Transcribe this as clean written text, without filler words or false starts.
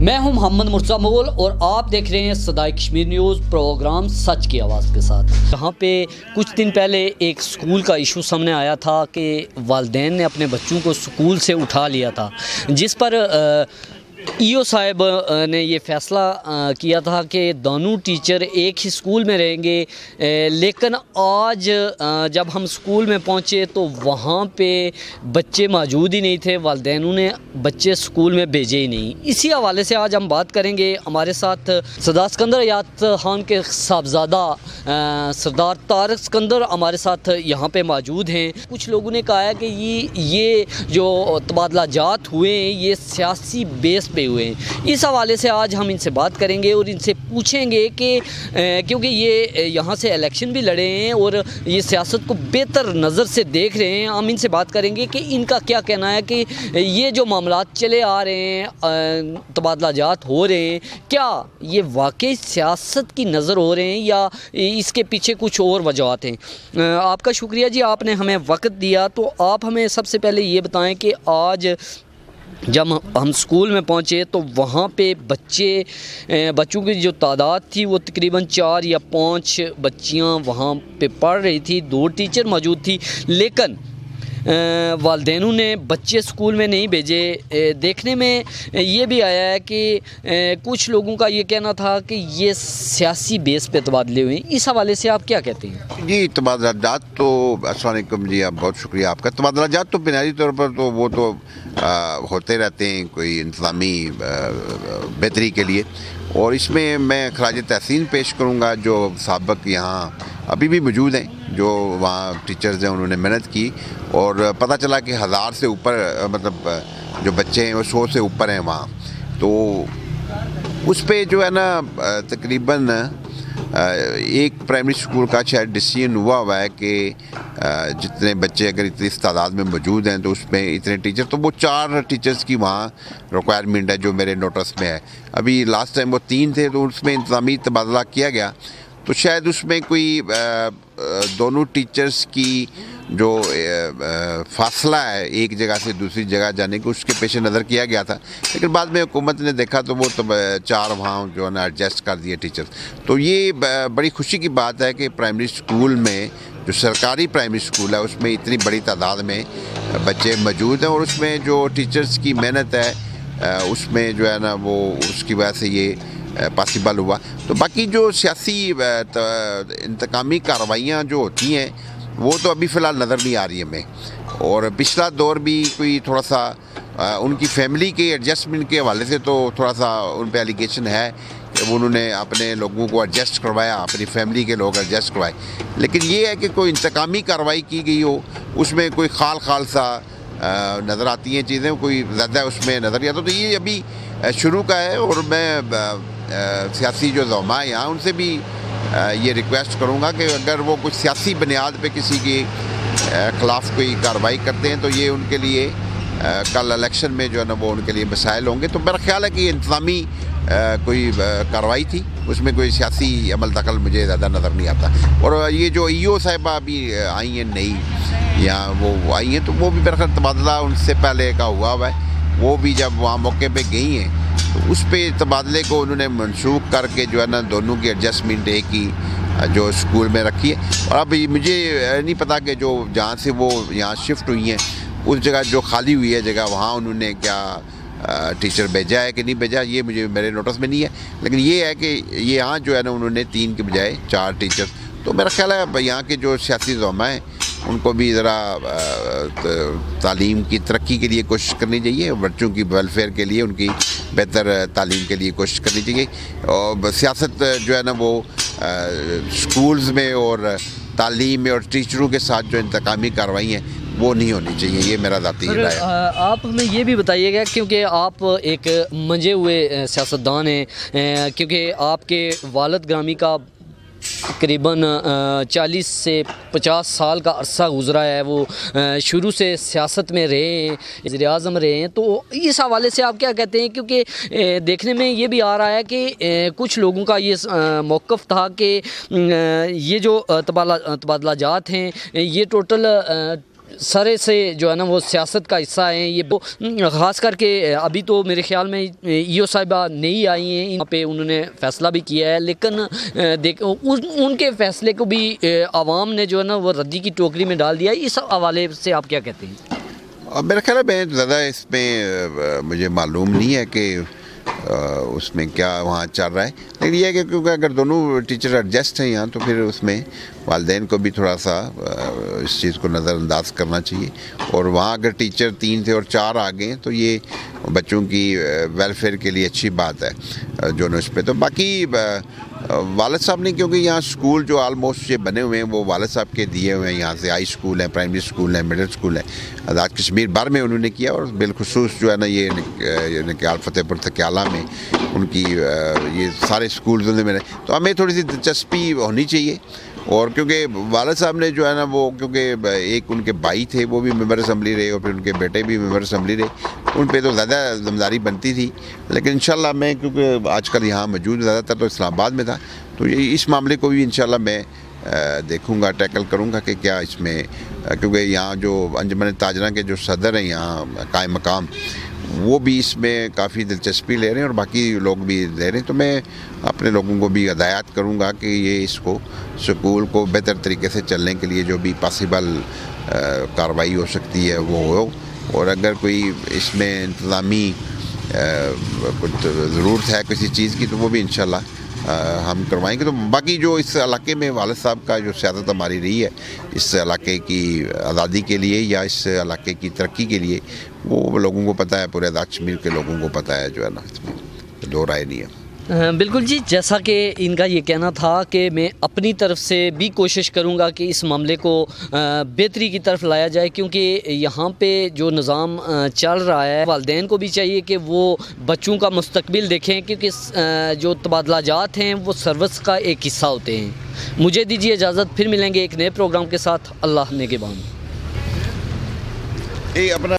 मैं हूं मोहम्मद मुर्तज़ा मोल और आप देख रहे हैं सदाए कश्मीर न्यूज़ प्रोग्राम सच की आवाज़ के साथ। यहाँ पे कुछ दिन पहले एक स्कूल का इशू सामने आया था कि वालिदैन ने अपने बच्चों को स्कूल से उठा लिया था, जिस पर ईओ साहब ने ये फ़ैसला किया था कि दोनों टीचर एक ही स्कूल में रहेंगे। लेकिन आज जब हम स्कूल में पहुँचे तो वहाँ पे बच्चे मौजूद ही नहीं थे, वालिदैनों ने बच्चे स्कूल में भेजे ही नहीं। इसी हवाले से आज हम बात करेंगे। हमारे साथ सरदार सिकंदर हयात खान के साहबजादा सरदार तारक सिकंदर हमारे साथ यहाँ पे मौजूद हैं। कुछ लोगों ने कहा है कि ये जो तबादला जात हुए हैं ये सियासी बेस पे हुए हैं। इस हवाले से आज हम इनसे बात करेंगे और इनसे पूछेंगे कि क्योंकि ये यहाँ से इलेक्शन भी लड़े हैं और ये सियासत को बेहतर नज़र से देख रहे हैं, हम इनसे बात करेंगे कि इनका क्या कहना है कि ये जो मामलात चले आ रहे हैं, तबादला जात हो रहे हैं, क्या ये वाकई सियासत की नज़र हो रहे हैं या इसके पीछे कुछ और वजूहत हैं। आपका शुक्रिया जी, आपने हमें वक्त दिया। तो आप हमें सबसे पहले ये बताएं कि आज जब हम स्कूल में पहुँचे तो वहाँ पे बच्चों की जो तादाद थी वो तकरीबन 4 या 5 बच्चियाँ वहाँ पे पढ़ रही थी, 2 टीचर मौजूद थी, लेकिन वालिदैनों ने बच्चे स्कूल में नहीं भेजे। देखने में ये भी आया है कि कुछ लोगों का ये कहना था कि ये सियासी बेस पे तबादले हुए। इस हवाले से आप क्या कहते हैं? जी, तबादला जात तो अस्सलाम वालेकुम जी, आप बहुत शुक्रिया आपका। तबादला जात तो बुनियादी तौर पर तो वो तो होते रहते हैं कोई इंतज़ामी बेहतरी के लिए, और इसमें मैं खराज तहसीन पेश करूँगा जो साबिक़ यहाँ अभी भी मौजूद हैं, जो वहाँ टीचर्स हैं, उन्होंने मेहनत की और पता चला कि 1000 से ऊपर मतलब जो बच्चे हैं वो 100 से ऊपर हैं वहाँ। तो उस पे जो है ना तकरीबन एक प्राइमरी स्कूल का शायद डिसीजन हुआ है कि जितने बच्चे अगर इतनी तादाद में मौजूद हैं तो उसमें इतने टीचर, तो वो 4 टीचर्स की वहाँ रिक्वायरमेंट है जो मेरे नोटिस में है। अभी लास्ट टाइम वो 3 थे, तो उसमें इंतज़ामी तबादला किया गया, तो शायद उसमें कोई दोनों टीचर्स की जो फासला है एक जगह से दूसरी जगह जाने को, उसके पेश नज़र किया गया था। लेकिन बाद में हुकूमत ने देखा तो वो 4 वहाँ जो है ना एडजस्ट कर दिए टीचर्स। तो ये बड़ी खुशी की बात है कि प्राइमरी स्कूल में, जो सरकारी प्राइमरी स्कूल है, उसमें इतनी बड़ी तादाद में बच्चे मौजूद हैं और उसमें जो टीचर्स की मेहनत है उसमें जो है ना वो उसकी वजह से ये पॉसिबल हुआ। तो बाकी जो सियासी इंतकामी कार्रवाइयाँ जो होती हैं वो तो अभी फ़िलहाल नज़र नहीं आ रही है हमें। और पिछला दौर भी कोई थोड़ा सा उनकी फैमिली के एडजस्टमेंट के हवाले से तो थोड़ा सा उन पर एलिगेशन है कि उन्होंने अपने लोगों को एडजस्ट करवाया, अपनी फैमिली के लोग एडजस्ट करवाए। लेकिन ये है कि कोई इंतकामी कार्रवाई की गई हो उसमें कोई खाल सा नज़र आती हैं चीज़ें, कोई ज़्यादा उसमें नज़र नहीं आता। तो ये अभी शुरू का है और मैं सियासी जो ज़ौमा है यहाँ उनसे भी ये रिक्वेस्ट करूँगा कि अगर वो कुछ सियासी बुनियाद पे किसी के ख़िलाफ़ कोई कार्रवाई करते हैं तो ये उनके लिए कल इलेक्शन में जो है ना वो उनके लिए मसाइल होंगे। तो मेरा ख्याल है कि इंतज़ामी कोई कार्रवाई थी, उसमें कोई सियासी अमल दखल मुझे ज़्यादा नज़र नहीं आता। और ये जो ईओ साहिबा अभी आई हैं नई यहाँ वो आई हैं, तो वो भी मेरा ख्याल तबादला उनसे पहले का हुआ है। वो भी जब वहाँ मौके पे गई हैं तो उस पे तबादले को उन्होंने मनसूख करके जो है ना दोनों की एडजस्टमेंट एक ही जो स्कूल में रखी है। और अब मुझे नहीं पता कि जो जहाँ से वो यहाँ शिफ्ट हुई हैं उस जगह जो खाली हुई है जगह, वहाँ उन्होंने क्या टीचर भेजा है कि नहीं भेजा, ये मुझे मेरे नोटिस में नहीं है। लेकिन ये है कि ये यहाँ जो है ना उन्होंने 3 के बजाय 4 टीचर। तो मेरा ख्याल है यहाँ के जो सियासी ज़ौमा हैं उनको भी ज़रा तालीम की तरक्की के लिए कोशिश करनी चाहिए, बच्चों की वेलफेयर के लिए, उनकी बेहतर तालीम के लिए कोशिश करनी चाहिए। और सियासत जो है ना वो स्कूल्स में और तालीम में और टीचरों के साथ जो इंतकामी कार्रवाई हैं वो नहीं होनी चाहिए, ये मेरा ज़ाती राय है। आप हमें ये भी बताइएगा, क्योंकि आप एक मंजे हुए सियासतदान हैं, क्योंकि आपके वालिद ग्रामी का तकरीबन 40 से 50 साल का अरसा गुज़रा है, वो शुरू से सियासत में रहे हैं, वज़ीर-ए-आज़म रहे हैं। तो इस हवाले से आप क्या कहते हैं? क्योंकि देखने में ये भी आ रहा है कि कुछ लोगों का ये मौक़िफ़ था कि ये जो तबादला जात हैं ये टोटल सारे से जो है ना वो सियासत का हिस्सा हैं। ये ख़ास करके अभी तो मेरे ख्याल में ईओ साहिबा नई आई हैं, यहाँ पे उन्होंने फ़ैसला भी किया है, लेकिन उनके फ़ैसले को भी आवाम ने जो है ना वो रद्दी की टोकरी में डाल दिया है। इस हवाले से आप क्या कहते हैं? अब मेरा ख्याल है मैं ज़्यादा इसमें मुझे मालूम नहीं है कि उसमें क्या वहाँ चल रहा है, लेकिन ये है कि क्योंकि अगर दोनों टीचर एडजस्ट हैं यहाँ तो फिर उसमें वालिदैन को भी थोड़ा सा इस चीज़ को नज़रअंदाज करना चाहिए। और वहाँ अगर टीचर 3 थे और 4 आ गए तो ये बच्चों की वेलफेयर के लिए अच्छी बात है जो उस पर। तो बाकी वालिद साहब ने, क्योंकि यहाँ स्कूल जो आलमोस्ट ये बने हुए हैं वो वालिद साहब के दिए हुए हैं, यहाँ से हाई स्कूल है, प्राइमरी स्कूल है, मिडिल स्कूल है, आज़ाद कश्मीर भर में उन्होंने किया। और बिलखुसूस जो है ना ये निकाल फतेहपुर तकियाला में उनकी ये सारे स्कूल में। तो हमें थोड़ी सी दिलचस्पी होनी चाहिए। और क्योंकि वालिद साहब ने जो है ना वो, क्योंकि एक उनके भाई थे वो भी मेंबर असम्बली रहे और फिर उनके बेटे भी मेंबर असम्बली रहे, उन पे तो ज़्यादा जिम्मेदारी बनती थी। लेकिन इंशाल्लाह मैं, क्योंकि आजकल यहाँ मौजूद ज़्यादातर तो इस्लामाबाद में था, तो ये इस मामले को भी इंशाल्लाह मैं देखूँगा, टैकल करूँगा कि क्या इसमें, क्योंकि यहाँ जो अंजुमन ताजरा के जो सदर हैं यहाँ कायम मकाम, वो भी इसमें काफ़ी दिलचस्पी ले रहे हैं और बाकी लोग भी ले रहे हैं। तो मैं अपने लोगों को भी हिदायत करूँगा कि ये इसको स्कूल को बेहतर तरीके से चलने के लिए जो भी पॉसिबल कार्रवाई हो सकती है वो हो। और अगर कोई इसमें इंतज़ामी कुछ ज़रूरत है किसी चीज़ की तो वो भी इंशाल्लाह हम करवाएंगे। तो बाकी जो इस इलाके में वालिद साहब का जो सियासत हमारी रही है इस इलाके की आज़ादी के लिए या इस इलाके की तरक्की के लिए, वो लोगों को पता है, पूरे आज़ाद कश्मीर के लोगों को पता है जो है ना, इसमें दो राय नहीं है। बिल्कुल जी, जैसा कि इनका ये कहना था कि मैं अपनी तरफ से भी कोशिश करूंगा कि इस मामले को बेहतरी की तरफ लाया जाए, क्योंकि यहाँ पे जो निज़ाम चल रहा है, वालिदैन को भी चाहिए कि वो बच्चों का मुस्तकबिल देखें, क्योंकि जो तबादलाजात हैं वो सर्विस का एक हिस्सा होते हैं। मुझे दीजिए इजाज़त, फिर मिलेंगे एक नए प्रोग्राम के साथ। अल्लाह नेगेबान। अपना